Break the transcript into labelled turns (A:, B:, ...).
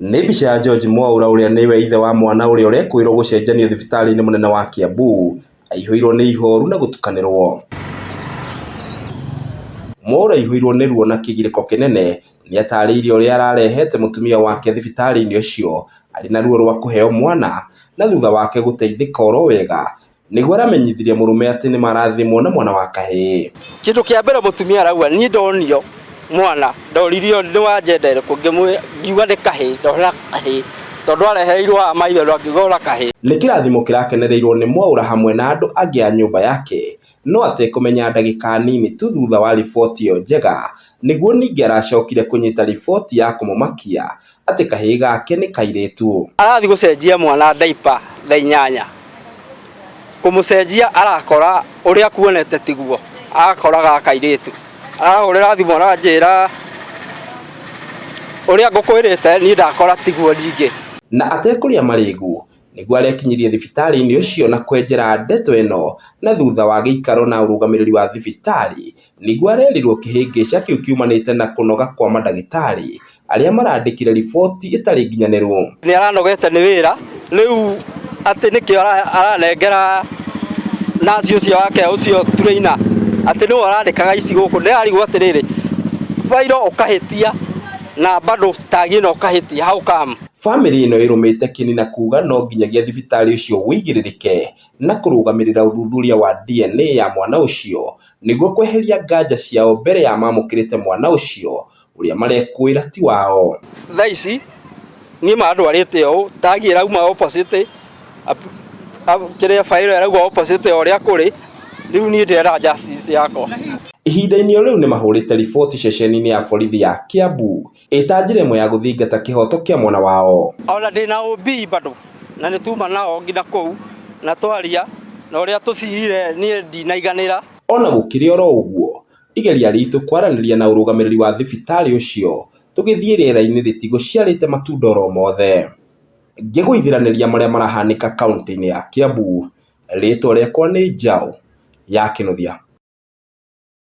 A: Nĩ mbica ya George Mwaura ũrĩa nĩwe ithe wa mwana ũrĩa ũrekwĩrwo gũcenjanio thibitarĩ-inĩ mũnene wa Kiambu, aihũirwo nĩ ihoru na gũtukanĩrwo. Mwaura aihũirwo nĩ ruo na kĩgirĩko kĩnene, nĩ atarĩirie ũrĩa ararehete mũtumia wake thibitarĩ-inĩ ũcio arĩ na ruo rwa kũheo mwana, na thutha wake gũteithĩka oro wega, nĩguo aramenyithirie mũrũme atĩ nĩ marathimwo na mwana wa kahĩĩ.
B: Kĩndũ kĩa mbere mũtumia arauga niĩ ndonio mwana ndoririo nĩ wa njenda ĩrĩkũ, ngiuga nĩ kahĩĩ, ndorera kahĩĩ tondũ areheirwo a maitho ngiuga kahĩĩ.
A: Nĩ kĩrathimo kĩrakenereirwo nĩ Mwaura hamwe na andũ angĩ a nyũmba yake, no atekũmenya ndagĩka nini tu thutha wa riboti ĩyo njega, nĩguo ningĩ aracokire kũnyita riboti ya kũmũmakia atĩ kahĩĩ gake nĩ kairĩtu.
B: Arathiĩ gũcenjia mwana diaper thaa 8, kũmũcenjia arakora ũrĩa kuonete tiguo, akora gaka kairĩtu, arahũrĩra thimũ aranjĩra ũrĩa ngũkwĩrĩte niĩ ndakora tiguo rĩngĩ.
A: Na atekũrĩa marĩngu, nĩguo arekinyirie thibitarĩ-inĩ ũcio na kwenjera ndeto ĩno, na thutha wa gĩikaro na ũrũgamĩrĩri wa thibitarĩ, nĩguo arerirwo kĩhĩngĩca kĩu kiumanĩte na kũnoga kwa mandagĩtarĩ arĩa marandĩkire riboti ĩtarĩ nginyanĩru.
B: Nĩ aranogete nĩ wĩra rĩu atĩ nĩkĩo aranengera naci ũcio wake ũcio trainer atĩ nĩwe arandĩkaga ici gũkũ. Nĩarigwo atĩrĩrĩ, fairo ũkahĩtia na bado tagi ĩno ũkahĩtia how come?
A: Famĩlĩ ĩno ĩrũmĩte kĩni na kuga no nginyagia thibitarĩ ũcio wĩigĩrĩrĩke na kũrũgamĩrĩra ũthuthuria wa DNA ya mwana ũcio, nĩguo kweheria nganja ciao mbere ya mamũkĩrĩte mwana ũcio ũrĩa marekwĩra ti wao.
B: Thaa ici niĩ mandwarĩte ũũ, tagi ĩrauma opposite, kĩrĩa fairo ĩrauga opposite ũrĩa kũrĩ, rĩu niĩ ndĩrenda justice yakwa.
A: Ihinda-inĩ rĩu nĩ mahũrĩte riboti ceceni-inĩ ya borithi ya Kiambu ĩta njĩra ĩmwe ya gũthingata kĩhoto kĩa mwana wao.
B: Ona ndĩna OB bado na nĩ tuma nao nginya kũu na twaria na ũrĩa tũcirire niĩ ndinaiganĩra. Ona
A: gũkĩrĩ oro ũguo, igeria ritũ kwaranĩria na ũrũgamĩrĩri wa thibitarĩ ũcio tũgĩthiĩ rĩera-inĩ rĩtigũciarĩte matunda oro mothe. Ngĩgũithiranĩria marĩa marahanĩka kaũntĩ-inĩ ya Kiambu, rĩtwa rĩakwa nĩ Njaũ ya Kĩnuthia.